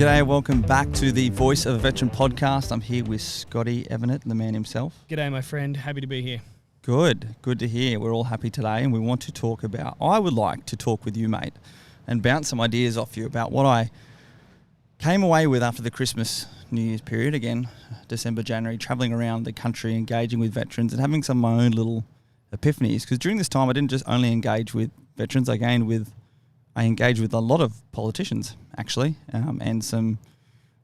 G'day, welcome back to the Voice of a Veteran podcast. I'm here with Scotty Evanet, the man himself. G'day, my friend. Happy to be here. Good to hear. We're all happy today, and we want to talk about, I would like to talk with you, mate, and bounce some ideas off you about what I came away with after the Christmas, New Year's period, again, December, January, travelling around the country, engaging with veterans and having some of my own little epiphanies. Because during this time, I didn't just only engage with veterans, I engaged with a lot of politicians, actually, and some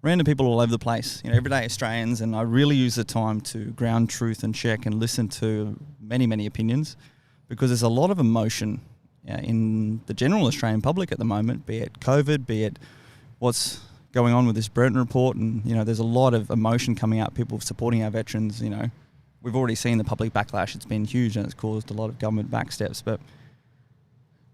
random people all over the place, everyday Australians, and I really use the time to ground truth and check and listen to many, many opinions, because there's a lot of emotion in the general Australian public at the moment, be it COVID, be it what's going on with this Burton report, and, there's a lot of emotion coming out, people supporting our veterans, We've already seen the public backlash, it's been huge, and it's caused a lot of government backsteps, but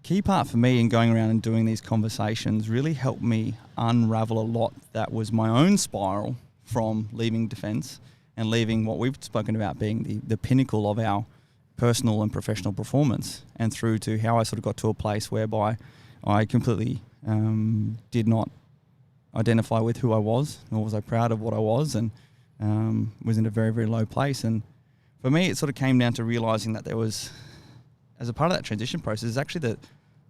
key part for me in going around and doing these conversations really helped me unravel a lot that was my own spiral from leaving defence and leaving what we've spoken about being the pinnacle of our personal and professional performance, and through to how I sort of got to a place whereby I completely did not identify with who I was, nor was I proud of what I was, and was in a very, very low place. And for me, it sort of came down to realising that there was, as a part of that transition process, is actually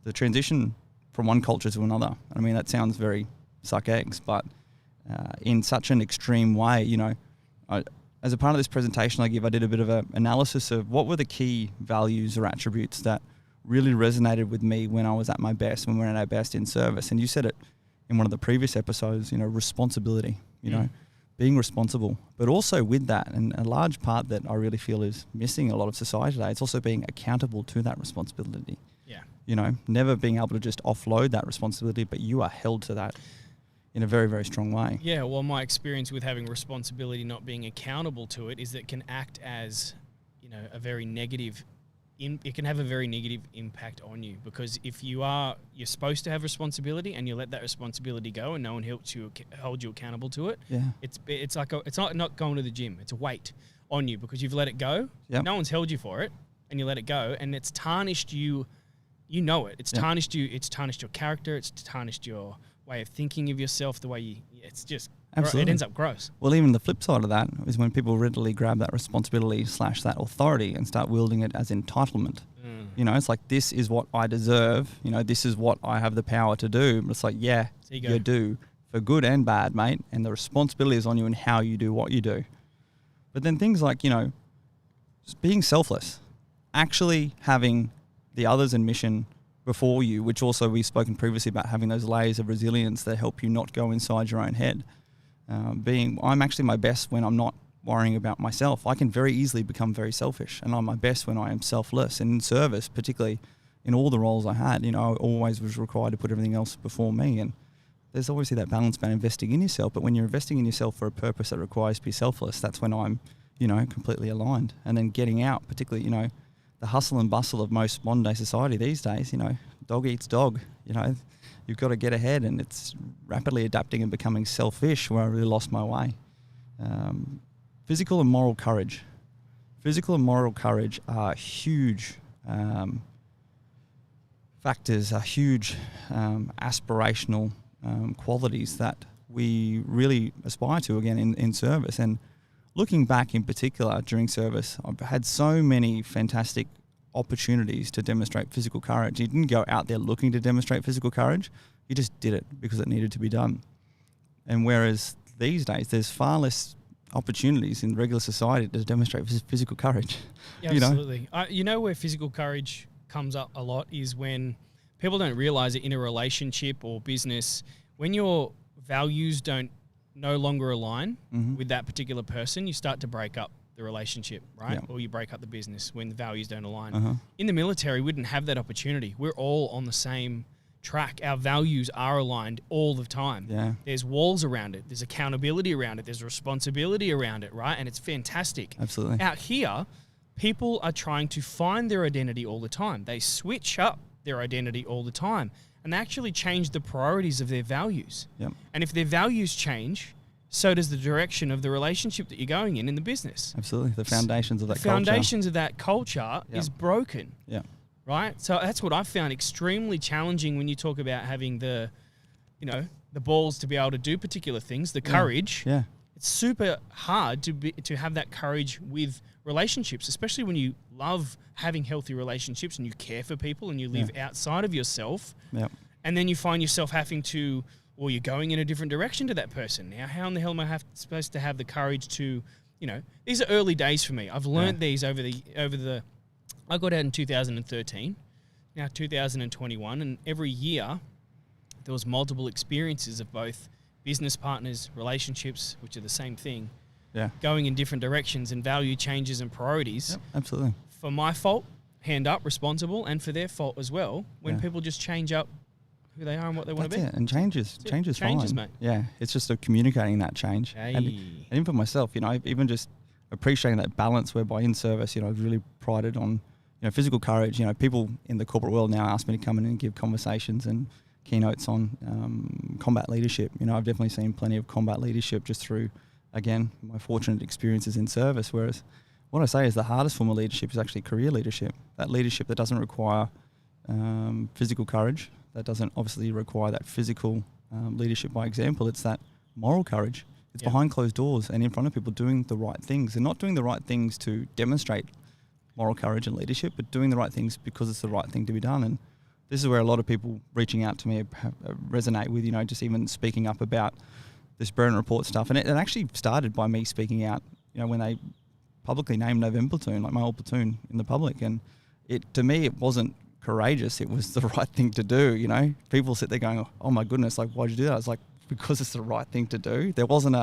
the transition from one culture to another. I mean, that sounds very suck eggs, but in such an extreme way, as a part of this presentation I did a bit of an analysis of what were the key values or attributes that really resonated with me when I was at my best, when we were at our best in service. And you said it in one of the previous episodes, responsibility, being responsible, but also with that, and a large part that I really feel is missing in a lot of society today, it's also being accountable to that responsibility. Yeah. Never being able to just offload that responsibility, but you are held to that in a very, very strong way. Yeah, well, my experience with having responsibility, not being accountable to it, is that it can act as, a very negative, it can have a very negative impact on you, because if you're supposed to have responsibility and you let that responsibility go and no one helps you hold you accountable to it, yeah, it's like it's not going to the gym, it's a weight on you because you've let it go. Yep. No one's held you for it, and you let it go, and it's tarnished you. It's tarnished you. It's tarnished your character. It's tarnished your way of thinking of yourself. The way it's just absolutely, it ends up gross. Well, even the flip side of that is when people readily grab that responsibility / that authority and start wielding it as entitlement. It's like, this is what I deserve. This is what I have the power to do. But it's like, yeah, you do, for good and bad, mate. And the responsibility is on you in how you do what you do. But then things like, being selfless, actually having the others in mission before you, which also we've spoken previously about having those layers of resilience that help you not go inside your own head. I'm actually my best when I'm not worrying about myself. I can very easily become very selfish, and I'm my best when I am selfless. And in service, particularly in all the roles I had, I always was required to put everything else before me. And there's obviously that balance about investing in yourself, but when you're investing in yourself for a purpose that requires to be selfless, that's when I'm, completely aligned. And then getting out, particularly, the hustle and bustle of most modern day society these days, dog eats dog, you've got to get ahead, and it's rapidly adapting and becoming selfish, where I really lost my way. Physical and moral courage. Physical and moral courage are huge factors, are huge aspirational qualities that we really aspire to, again, in service. And looking back in particular during service, I've had so many fantastic opportunities to demonstrate physical courage. You didn't go out there looking to demonstrate physical courage. You just did it because it needed to be done. And whereas these days, there's far less opportunities in regular society to demonstrate physical courage. Yeah, absolutely. Where physical courage comes up a lot is when people don't realize it in a relationship or business, when your values don't no longer align with that particular person, you start to break up the relationship, right? Yeah. Or you break up the business when the values don't align. In the military, we didn't have that opportunity. We're all on the same track. Our values are aligned all the time. Yeah. There's walls around it. There's accountability around it. There's responsibility around it, right? And it's fantastic. Absolutely. Out here, people are trying to find their identity all the time. They switch up their identity all the time, and they actually change the priorities of their values. Yep. And if their values change, so does the direction of the relationship that you're going in the business. Absolutely. The foundations of that culture. The foundations of that culture is broken. Yeah. Right? So that's what I found extremely challenging when you talk about having the the balls to be able to do particular things, the courage. Yeah. It's super hard to have that courage with relationships, especially when you love having healthy relationships and you care for people and you live outside of yourself. Yeah. And then you find yourself having to, or you're going in a different direction to that person. Now, how in the hell am I supposed to have the courage to, these are early days for me. I've learned these over the, I got out in 2013, now 2021, and every year there was multiple experiences of both business partners, relationships, which are the same thing, going in different directions and value changes and priorities. Yep, absolutely. For my fault, hand up, responsible, and for their fault as well, when people just change up who they are and what they want to be. And changes fine. Mate. Yeah, it's just communicating that change. Hey. And even for myself, even just appreciating that balance whereby in service, I've really prided on, physical courage. People in the corporate world now ask me to come in and give conversations and keynotes on combat leadership. I've definitely seen plenty of combat leadership just through, again, my fortunate experiences in service, whereas what I say is the hardest form of leadership is actually career leadership. That leadership that doesn't require physical courage, that doesn't obviously require that physical leadership by example. It's that moral courage. It's behind closed doors and in front of people doing the right things, and not doing the right things to demonstrate moral courage and leadership, but doing the right things because it's the right thing to be done. And this is where a lot of people reaching out to me resonate with, just even speaking up about this Burn Report stuff. And it actually started by me speaking out, when they publicly named November Platoon, like my old platoon in the public. And to me, it wasn't courageous. It was the right thing to do, People sit there going, oh my goodness, like, why'd you do that? I was like, because it's the right thing to do. There wasn't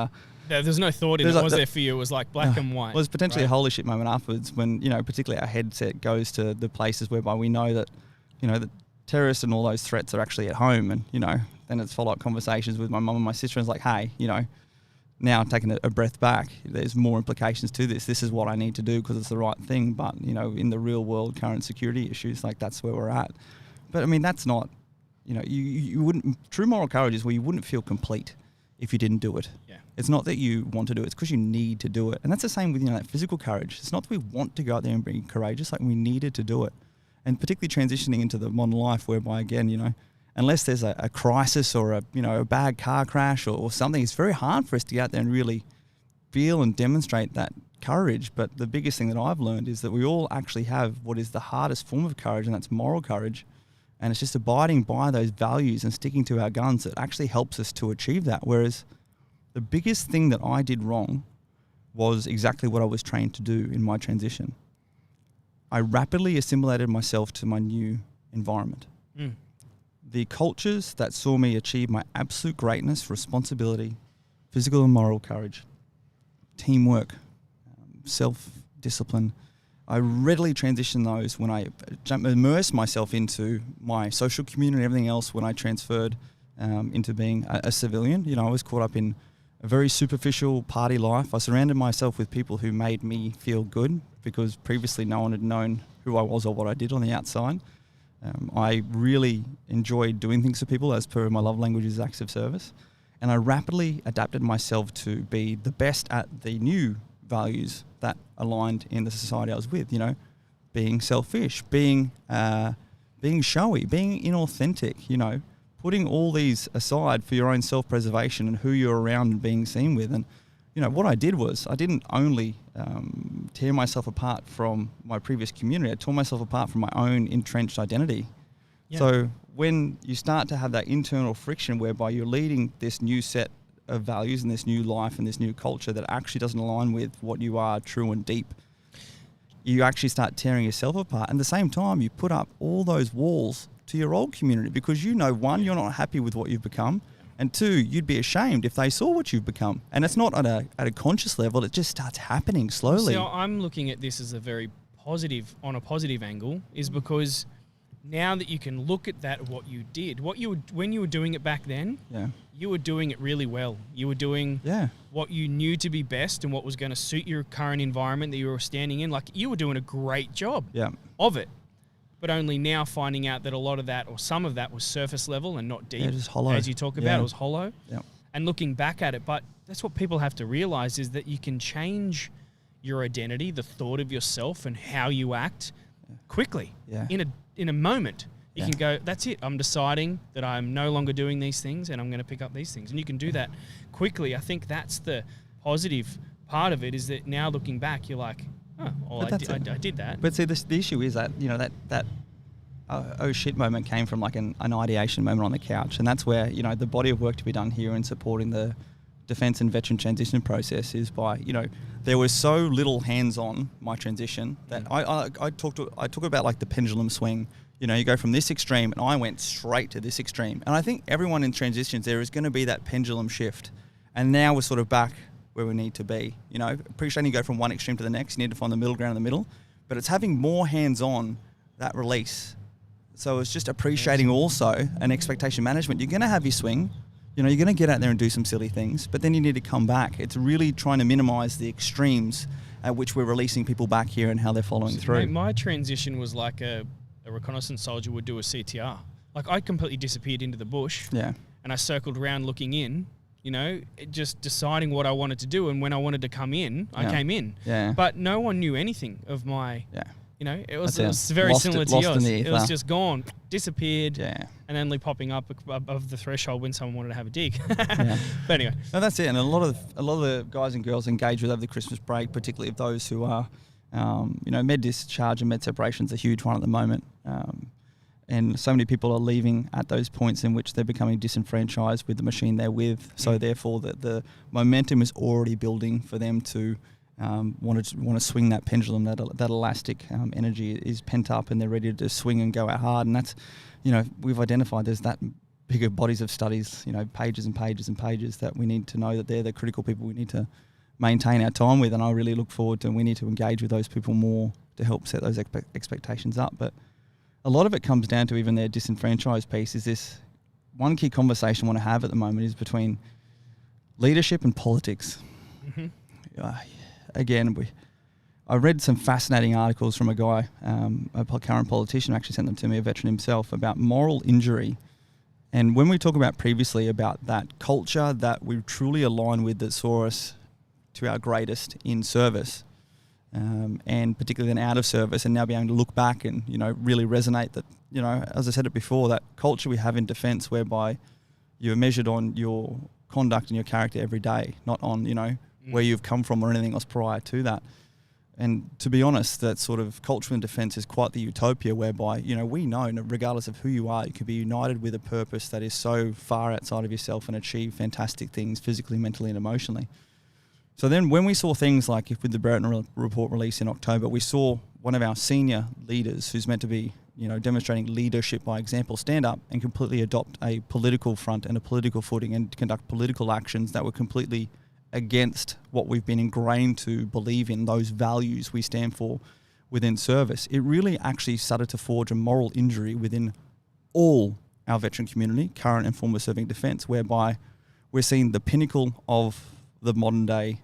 there's no thought in it, was there for you? It was like black and white. Well, it was potentially a holy shit moment afterwards when, particularly our headset goes to the places whereby we know that, that terrorists and all those threats are actually at home. And, then it's follow-up conversations with my mum and my sister. And it's like, hey, now taking a breath back, there's more implications to this. This is what I need to do because it's the right thing. But, in the real world, current security issues, like that's where we're at. But I mean, that's not, you wouldn't, true moral courage is where you wouldn't feel complete if you didn't do it. Yeah. It's not that you want to do it, it's because you need to do it. And that's the same with, that physical courage. It's not that we want to go out there and be courageous, like we needed to do it. And particularly transitioning into the modern life whereby, again, unless there's a crisis or a bad car crash or something, it's very hard for us to get out there and really feel and demonstrate that courage. But the biggest thing that I've learned is that we all actually have what is the hardest form of courage, and that's moral courage. And it's just abiding by those values and sticking to our guns that actually helps us to achieve that. Whereas the biggest thing that I did wrong was exactly what I was trained to do in my transition. I rapidly assimilated myself to my new environment. The cultures that saw me achieve my absolute greatness, responsibility, physical and moral courage, teamwork, self-discipline, I readily transitioned those when I immersed myself into my social community and everything else when I transferred into being a civilian. I was caught up in a very superficial party life. I surrounded myself with people who made me feel good because previously no one had known who I was or what I did on the outside. I really enjoyed doing things for people as per my love language is acts of service. And I rapidly adapted myself to be the best at the new values that aligned in the society I was with, being selfish, being showy, being inauthentic, putting all these aside for your own self-preservation and who you're around and being seen with. And, what I did was I didn't only tear myself apart from my previous community, I tore myself apart from my own entrenched identity. Yeah. So when you start to have that internal friction whereby you're leading this new set of values and this new life and this new culture that actually doesn't align with what you are true and deep, you actually start tearing yourself apart. And at the same time, you put up all those walls to your old community because one, you're not happy with what you've become, and two, you'd be ashamed if they saw what you've become. And it's not at a conscious level, it just starts happening slowly. So I'm looking at this as a positive angle, is because now that you can look at that, what you did, when you were doing it back then, you were doing it really well. You were doing what you knew to be best and what was going to suit your current environment that you were standing in. Like, you were doing a great job of it. But only now finding out that a lot of that or some of that was surface level and not deep. Just hollow. As you talk about, it was hollow. Yeah. And looking back at it, but that's what people have to realize, is that you can change your identity, the thought of yourself and how you act quickly in a moment. You can go, that's it. I'm deciding that I'm no longer doing these things and I'm going to pick up these things. And you can do that quickly. I think that's the positive part of it, is that now looking back, you're like, oh, well, I did that. But see, the issue is that, that oh shit moment came from like an ideation moment on the couch. And that's where, the body of work to be done here in supporting the defence and veteran transition process is by, there was so little hands-on my transition that I talk about like the pendulum swing. You go from this extreme, and I went straight to this extreme. And I think everyone in transitions, there is going to be that pendulum shift. And now we're sort of back where we need to be. Appreciating you go from one extreme to the next, you need to find the middle ground in the middle. But it's having more hands-on that release. So it's just appreciating also an expectation management. You're going to have your swing. You're going to get out there and do some silly things, but then you need to come back. It's really trying to minimize the extremes at which we're releasing people back here and how they're following through. Mate, my transition was like a reconnaissance soldier would do a CTR. Like, I completely disappeared into the bush. Yeah. And I circled around looking in, just deciding what I wanted to do. And when I wanted to come in, I came in. Yeah. But no one knew anything of my... Yeah. It was very similar to yours. It was just gone, disappeared, and only popping up above the threshold when someone wanted to have a dig. But anyway. No, that's it. And a lot of the guys and girls engaged with over the Christmas break, particularly of those who are, med discharge and med separation is a huge one at the moment. And so many people are leaving at those points in which they're becoming disenfranchised with the machine they're with. So therefore, the momentum is already building for them to want to swing that pendulum. That elastic energy is pent up, and they're ready to swing and go out hard. And that's, we've identified there's that bigger bodies of studies, pages and pages and pages that we need to know that they're the critical people we need to maintain our time with. And I really look forward to, we need to engage with those people more to help set those expectations up. But a lot of it comes down to even their disenfranchised piece. Is this one key conversation I want to have at the moment is between leadership and politics. Mm-hmm. Again, I read some fascinating articles from a guy, a current politician, actually sent them to me, a veteran himself, about moral injury. And when we talk about previously about that culture that we truly align with, that saw us to our greatest in service, and particularly then out of service, and now being able to look back and, really resonate that, as I said it before, that culture we have in defence whereby you're measured on your conduct and your character every day, not on, where you've come from or anything else prior to that. And to be honest, that sort of culture in defence is quite the utopia whereby, we know, regardless of who you are, you can be united with a purpose that is so far outside of yourself and achieve fantastic things physically, mentally and emotionally. So then when we saw things like with the Brereton report release in October, we saw one of our senior leaders who's meant to be, demonstrating leadership by example, stand up and completely adopt a political front and a political footing and conduct political actions that were completely against what we've been ingrained to believe in, those values we stand for within service. It really actually started to forge a moral injury within all our veteran community, current and former serving defence, whereby we're seeing the pinnacle of the modern day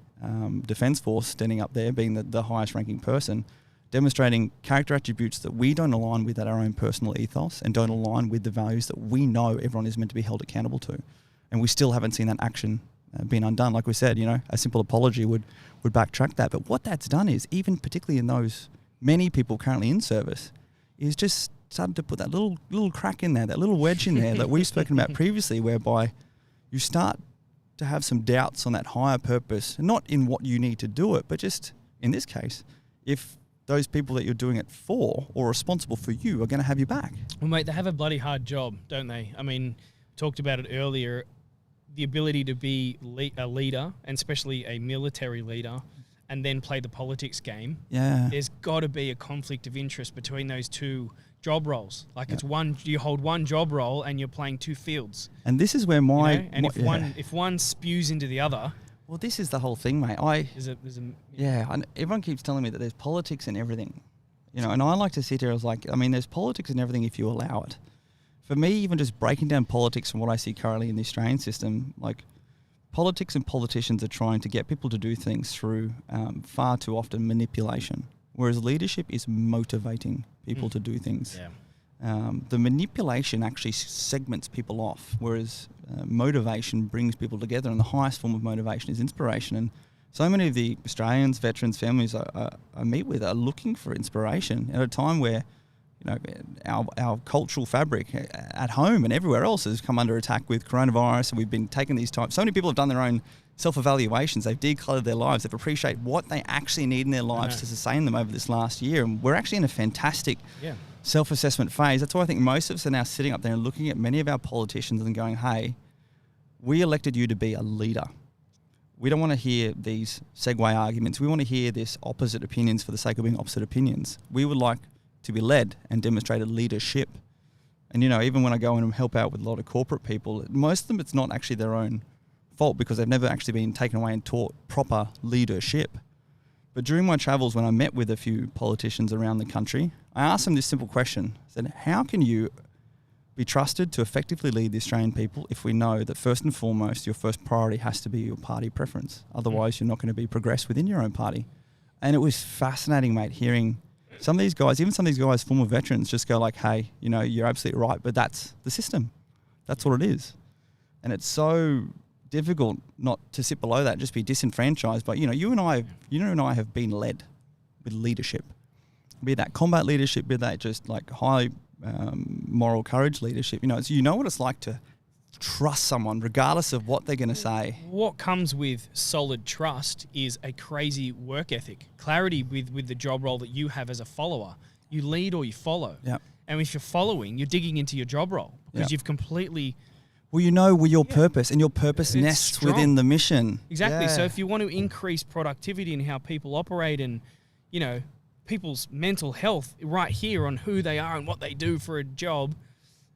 defence force standing up there, being the highest ranking person, demonstrating character attributes that we don't align with at our own personal ethos and don't align with the values that we know everyone is meant to be held accountable to. And we still haven't seen that action been undone. Like we said, a simple apology would backtrack that. But what that's done is, even particularly in those many people currently in service, is just started to put that little crack in there, that little wedge in there that we've spoken about previously, whereby you start to have some doubts on that higher purpose, not in what you need to do it, but just in this case, if those people that you're doing it for or responsible for you are going to have you back. Well, mate, they have a bloody hard job, don't they? I mean, talked about it earlier, the ability to be a leader, and especially a military leader, and then play the politics game. Yeah. There's got to be a conflict of interest between those two job roles. Like, it's you hold one job role and you're playing two fields. And this is where if one spews into the other. Well, this is the whole thing, mate. Everyone keeps telling me that there's politics in everything, and I like to sit here as there's politics in everything if you allow it. For me, even just breaking down politics from what I see currently in the Australian system, politics and politicians are trying to get people to do things through far too often manipulation, whereas leadership is motivating people to do things. Yeah. The manipulation actually segments people off, whereas motivation brings people together, and the highest form of motivation is inspiration. And so many of the Australians, veterans, families I meet with are looking for inspiration at a time where our cultural fabric at home and everywhere else has come under attack with coronavirus, and we've been taking these times. So many people have done their own self-evaluations. They've decluttered their lives. They've appreciated what they actually need in their lives to sustain them over this last year. And we're actually in a fantastic self-assessment phase. That's why I think most of us are now sitting up there and looking at many of our politicians and going, hey, we elected you to be a leader. We don't want to hear these segue arguments. We want to hear this opposite opinions for the sake of being opposite opinions. We would like to be led and demonstrated leadership. And, even when I go in and help out with a lot of corporate people, most of them, it's not actually their own fault because they've never actually been taken away and taught proper leadership. But during my travels, when I met with a few politicians around the country, I asked them this simple question. I said, how can you be trusted to effectively lead the Australian people if we know that first and foremost, your first priority has to be your party preference? Otherwise, you're not going to be progressed within your own party. And it was fascinating, mate, hearing some of these guys, even some of these guys, former veterans, just go like, hey, you're absolutely right, but that's the system. That's what it is. And it's so difficult not to sit below that, just be disenfranchised. But, you and I have been led with leadership. Be that combat leadership, be that just like high moral courage leadership. It's, what it's like to trust someone regardless of what they're going to say. What comes with solid trust is a crazy work ethic, clarity with the job role that you have as a follower. You lead or you follow. Yep. And if you're following, you're digging into your job role because you've completely... Well, your purpose, and your purpose nests within the mission. Exactly. Yeah. So if you want to increase productivity in how people operate and, people's mental health right here on who they are and what they do for a job,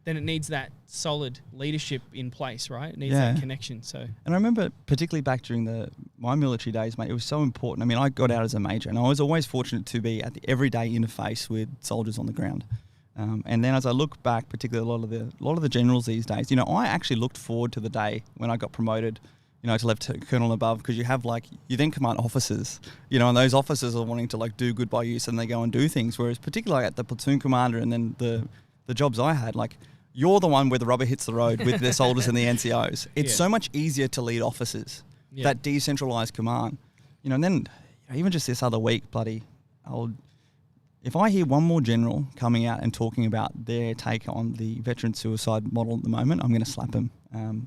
then it needs that solid leadership in place, right? It needs that connection. So, and I remember particularly back during my military days, mate, it was so important. I mean, I got out as a major, and I was always fortunate to be at the everyday interface with soldiers on the ground. And then as I look back, particularly a lot of the generals these days, I actually looked forward to the day when I got promoted, to Lieutenant Colonel above, because you then command officers, and those officers are wanting to do good by you, so then they go and do things. Whereas particularly at the platoon commander and then the jobs I had, you're the one where the rubber hits the road with the soldiers and the NCOs. It's so much easier to lead officers, that decentralized command, and then even just this other week, if I hear one more general coming out and talking about their take on the veteran suicide model at the moment, I'm going to slap them.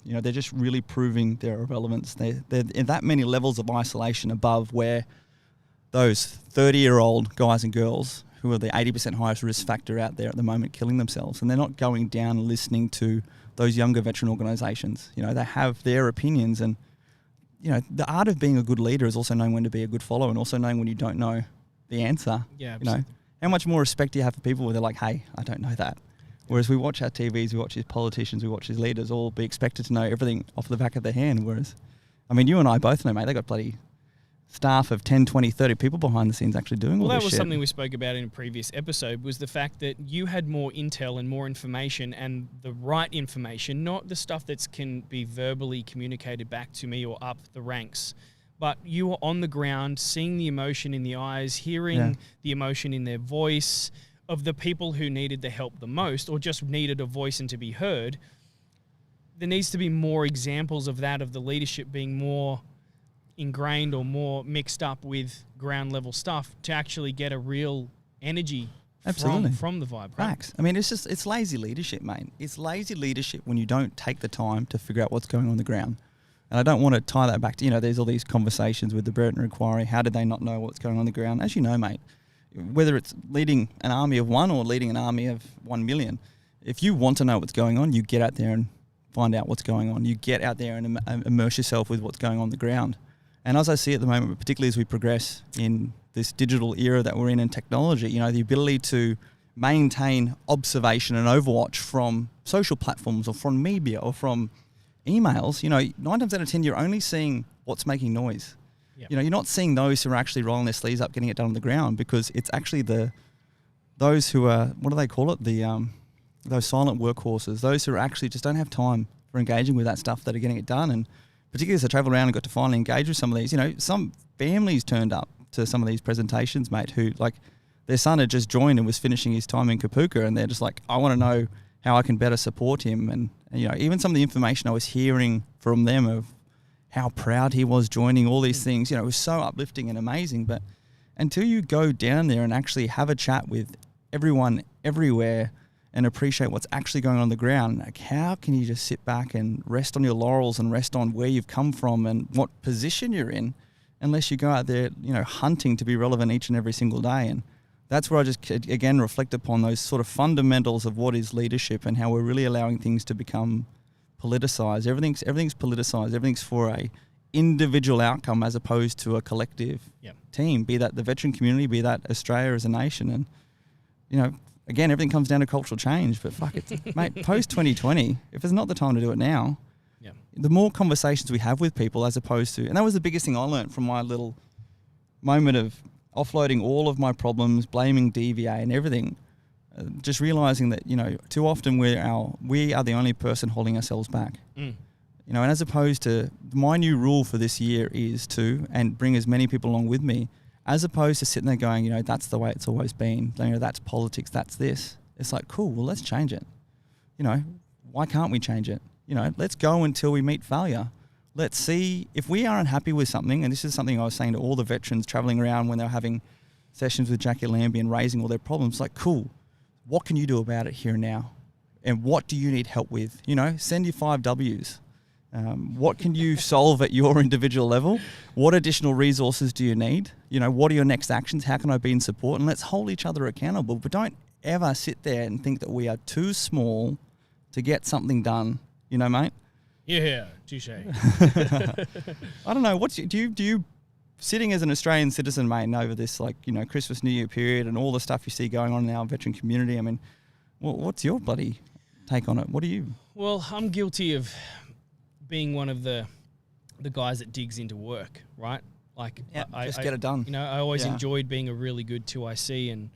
They're just really proving their irrelevance. They're in that many levels of isolation above where those 30-year-old guys and girls who are the 80% highest risk factor out there at the moment killing themselves, and they're not going down and listening to those younger veteran organisations. They have their opinions, and the art of being a good leader is also knowing when to be a good follower and also knowing when you don't know the answer. Yeah, absolutely. How much more respect do you have for people where they're like, hey, I don't know that? Whereas we watch our TVs, we watch these politicians, we watch these leaders all be expected to know everything off the back of their hand. Whereas, you and I both know, mate, they got bloody staff of 10, 20, 30 people behind the scenes actually doing all this shit. Well, that was something we spoke about in a previous episode, was the fact that you had more intel and more information, and the right information, not the stuff that can be verbally communicated back to me or up the ranks. But you were on the ground, seeing the emotion in the eyes, hearing the emotion in their voice of the people who needed the help the most or just needed a voice and to be heard. There needs to be more examples of that, of the leadership being more ingrained or more mixed up with ground level stuff to actually get a real energy from the vibe. Right? Facts. It's lazy leadership, mate. It's lazy leadership when you don't take the time to figure out what's going on the ground. And I don't want to tie that back to, there's all these conversations with the Burton Inquiry. How did they not know what's going on the ground? As you know, mate, whether it's leading an army of one or leading an army of 1 million, if you want to know what's going on, you get out there and find out what's going on. You get out there and immerse yourself with what's going on the ground. And as I see at the moment, particularly as we progress in this digital era that we're in technology, the ability to maintain observation and overwatch from social platforms or from media or from emails, 9 times out of 10, you're only seeing what's making noise. Yep. You're not seeing those who are actually rolling their sleeves up, getting it done on the ground, because it's actually those who are, what do they call it? Those silent workhorses, those who are actually just don't have time for engaging with that stuff that are getting it done. And particularly as I travel around and got to finally engage with some of these, some families turned up to some of these presentations, mate, who their son had just joined and was finishing his time in Kapuka, and they're just like, I want to know how I can better support him. And even some of the information I was hearing from them of how proud he was joining all these things, it was so uplifting and amazing. But until you go down there and actually have a chat with everyone everywhere and appreciate what's actually going on the ground. Like, how can you just sit back and rest on your laurels and rest on where you've come from and what position you're in, unless you go out there, hunting to be relevant each and every single day? And that's where I just, again, reflect upon those sort of fundamentals of what is leadership and how we're really allowing things to become politicized. Everything's politicized. Everything's for a individual outcome as opposed to a collective team, be that the veteran community, be that Australia as a nation. And, again, everything comes down to cultural change. But fuck it, mate, post-2020, if it's not the time to do it now, the more conversations we have with people as opposed to... And that was the biggest thing I learned from my little moment of offloading all of my problems, blaming DVA and everything, just realising that, too often we are the only person holding ourselves back. And as opposed to... My new rule for this year is to, and bring as many people along with me, as opposed to sitting there going, that's the way it's always been, that's politics, that's this. It's like, cool, well, let's change it. Why can't we change it? Let's go until we meet failure. Let's see if we aren't happy with something, and this is something I was saying to all the veterans travelling around when they were having sessions with Jackie Lambie and raising all their problems, like, cool, what can you do about it here and now? And what do you need help with? Send your 5 Ws. What can you solve at your individual level? What additional resources do you need? What are your next actions? How can I be in support? And let's hold each other accountable, but don't ever sit there and think that we are too small to get something done, mate? Yeah, touche. I don't know. Do you sitting as an Australian citizen, mate, and over this Christmas, New Year period and all the stuff you see going on in our veteran community? I mean, what's your bloody take on it? What do you? Well, I'm guilty of being one of the guys that digs into work, right? Like, just get it done. I always enjoyed being a really good 2IC and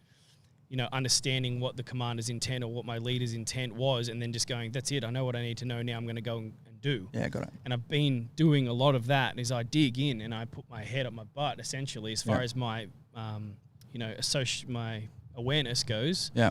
understanding what the commander's intent or what my leader's intent was, and then just going, that's it. I know what I need to know now. I'm going to go and do. Yeah, got it. And I've been doing a lot of that as I dig in and I put my head up my butt, essentially, as far as my, my awareness goes. Yeah.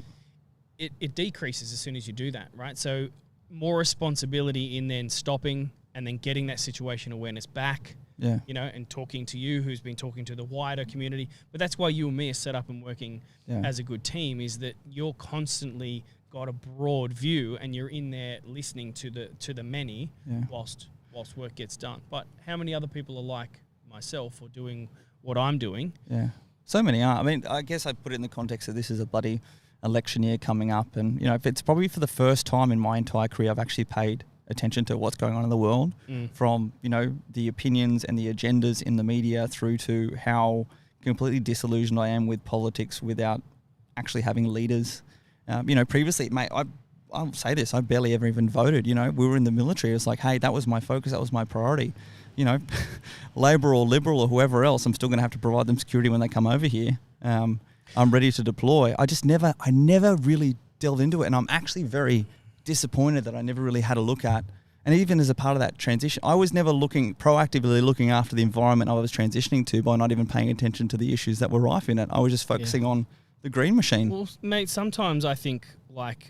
It decreases as soon as you do that, right? So more responsibility in then stopping and then getting that situation awareness back. Yeah. And talking to you, who's been talking to the wider community. But that's why you and me are set up and working as a good team, is that you're constantly got a broad view and you're in there listening to the many whilst work gets done. But how many other people are like myself or doing what I'm doing? Yeah. So many are. I mean, I guess I put it in the context that this is a bloody election year coming up, and if it's probably for the first time in my entire career I've actually paid attention to what's going on in the world, from the opinions and the agendas in the media through to how completely disillusioned I am with politics without actually having leaders. Previously, mate, I'll say this, I barely ever even voted. We were in the military. It was like, hey, that was my focus, that was my priority. Labor or Liberal or whoever else, I'm still going to have to provide them security when they come over here. I'm ready to deploy. I never really delved into it, and I'm actually very disappointed that I never really had a look at. And even as a part of that transition, I was never proactively looking after the environment I was transitioning to by not even paying attention to the issues that were rife in it. I was just focusing on the green machine. Well, mate, sometimes I think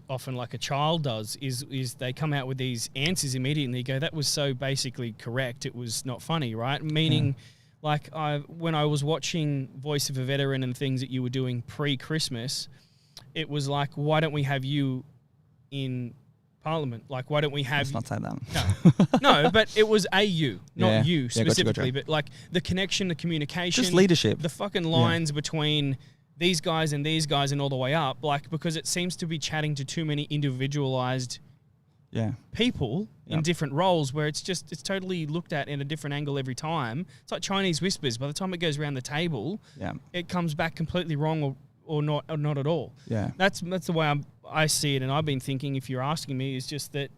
often like a child does is they come out with these answers immediately and they go, that was so basically correct, it was not funny, right? Meaning when I was watching Voice of a Veteran and things that you were doing pre-Christmas, it was like, why don't we have you in Parliament? Like, why don't we have... Let's not say that. No, but it was you, not you specifically, gotcha. But like the connection, the communication... Just leadership. The fucking lines between these guys and all the way up, because it seems to be chatting to too many individualized people in different roles where it's totally looked at in a different angle every time. It's like Chinese whispers. By the time it goes around the table, it comes back completely wrong or not at all. Yeah. That's the way I see it, and I've been thinking, if you're asking me, is just that,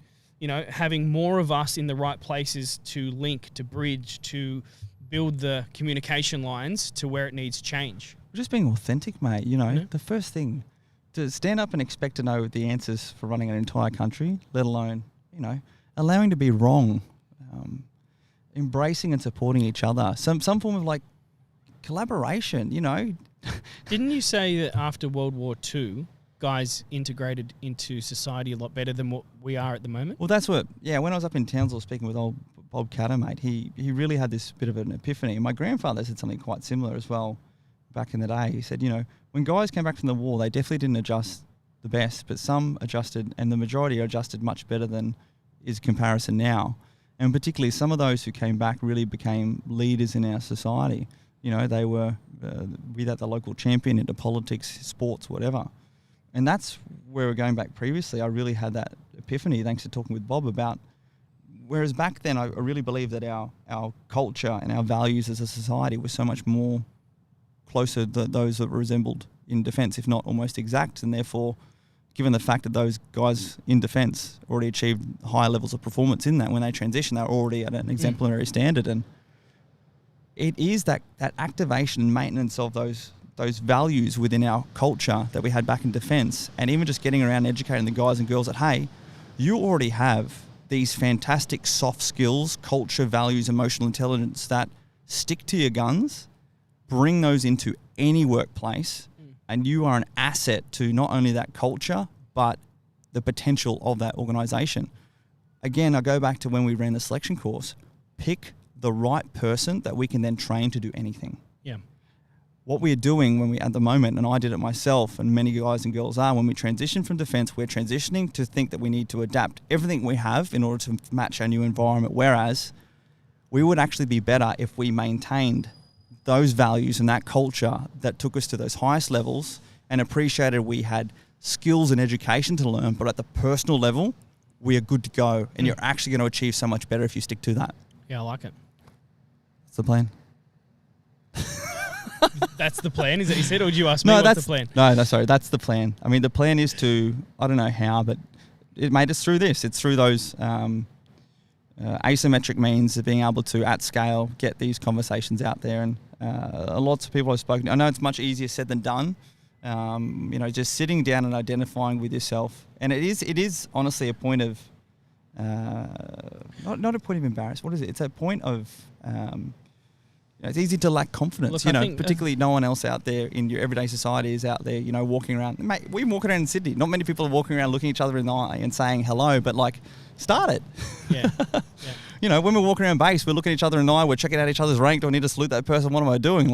having more of us in the right places to link, to bridge, to build the communication lines to where it needs to change. Just being authentic, mate. The first thing, to stand up and expect to know the answers for running an entire country, let alone, allowing to be wrong, embracing and supporting each other, some form of collaboration, Didn't you say that after World War II, guys integrated into society a lot better than what we are at the moment? Well, that's when I was up in Townsville speaking with old Bob Catter, mate, he really had this bit of an epiphany. My grandfather said something quite similar as well. back in the day. He said, when guys came back from the war, they definitely didn't adjust the best, but some adjusted, and the majority adjusted much better than is comparison now. And particularly some of those who came back really became leaders in our society. They were, be that the local champion into politics, sports, whatever. And that's where we're going back previously. I really had that epiphany thanks to talking with Bob about, whereas back then I really believed that our culture and our values as a society were so much more closer to those that resembled in defence, if not almost exact, and therefore, given the fact that those guys in defence already achieved high levels of performance in that, when they transition, they're already at an exemplary standard. And it is that activation and maintenance of those values within our culture that we had back in defence, and even just getting around educating the guys and girls that, hey, you already have these fantastic soft skills, culture, values, emotional intelligence that stick to your guns, bring those into any workplace, and you are an asset to not only that culture, but the potential of that organisation. Again, I go back to when we ran the selection course. Pick the right person that we can then train to do anything. Yeah. What we're doing when we, at the moment, and I did it myself, and many guys and girls are, when we transition from defence, we're transitioning to think that we need to adapt everything we have in order to match our new environment, whereas we would actually be better if we maintained those values and that culture that took us to those highest levels, and appreciated we had skills and education to learn, but at the personal level, we are good to go, and you're actually going to achieve so much better if you stick to that. Yeah, I like it. That's the plan. That's the plan, is that you said, or did you ask me what's the plan? No, sorry, that's the plan. I mean, the plan is to, I don't know how, but it made us through this. It's through those asymmetric means of being able to, at scale, get these conversations out there. And lots of people I've spoken to, I know it's much easier said than done, just sitting down and identifying with yourself. And it is honestly a point of, not a point of embarrassment. What is it? It's a point of, it's easy to lack confidence. Look, particularly no one else out there in your everyday society is out there, walking around. Mate, we walk around in Sydney. Not many people are walking around looking each other in the eye and saying hello, but start it. Yeah. When we're walking around base, we're looking at each other in the eye, we're checking out each other's rank. Do I need to salute that person? What am I doing?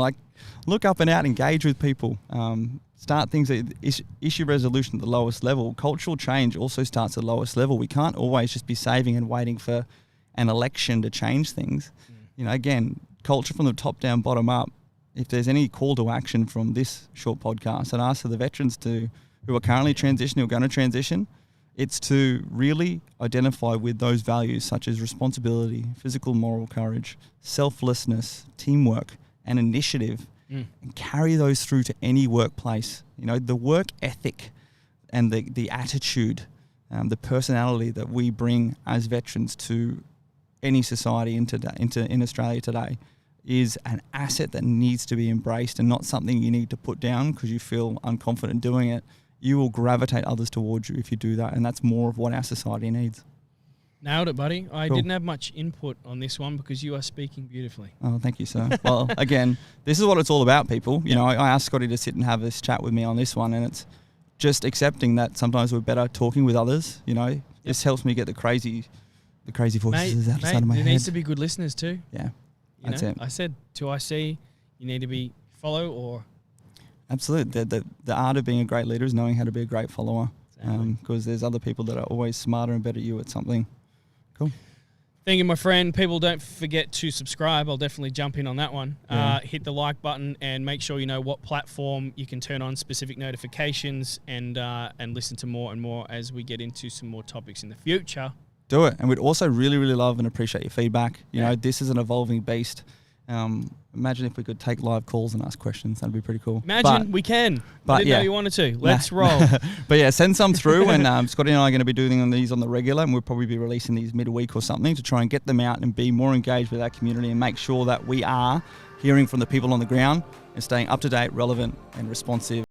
Look up and out, engage with people. Start things at issue resolution at the lowest level. Cultural change also starts at the lowest level. We can't always just be saving and waiting for an election to change things. Again, culture from the top down, bottom up. If there's any call to action from this short podcast, I'd ask for the veterans who are currently transitioning or going to transition, it's to really identify with those values such as responsibility, physical moral courage, selflessness, teamwork, and initiative, and carry those through to any workplace. The work ethic and the attitude, the personality that we bring as veterans to any society in Australia today is an asset that needs to be embraced, and not something you need to put down because you feel unconfident doing it. You will gravitate others towards you if you do that, and that's more of what our society needs. Nailed it, buddy. I didn't have much input on this one because you are speaking beautifully. Oh, thank you, sir. Well, again, this is what it's all about, people. I asked Scotty to sit and have this chat with me on this one, and it's just accepting that sometimes we're better talking with others. This helps me get the crazy voices out of my head. There needs to be good listeners too. Yeah. That's it. I said to IC, you need to be follow or... Absolutely. The art of being a great leader is knowing how to be a great follower. Because there's other people that are always smarter and better at you at something. Cool. Thank you, my friend. People, don't forget to subscribe. I'll definitely jump in on that one. Yeah. Hit the like button and make sure you know what platform you can turn on specific notifications and listen to more and more as we get into some more topics in the future. Do it. And we'd also really, really love and appreciate your feedback. This is an evolving beast. Imagine if we could take live calls and ask questions. That'd be pretty cool. We can. I didn't know you wanted to. Let's roll. But yeah, send some through. And Scotty and I are going to be doing these on the regular, and we'll probably be releasing these midweek or something to try and get them out and be more engaged with our community and make sure that we are hearing from the people on the ground and staying up to date, relevant and responsive.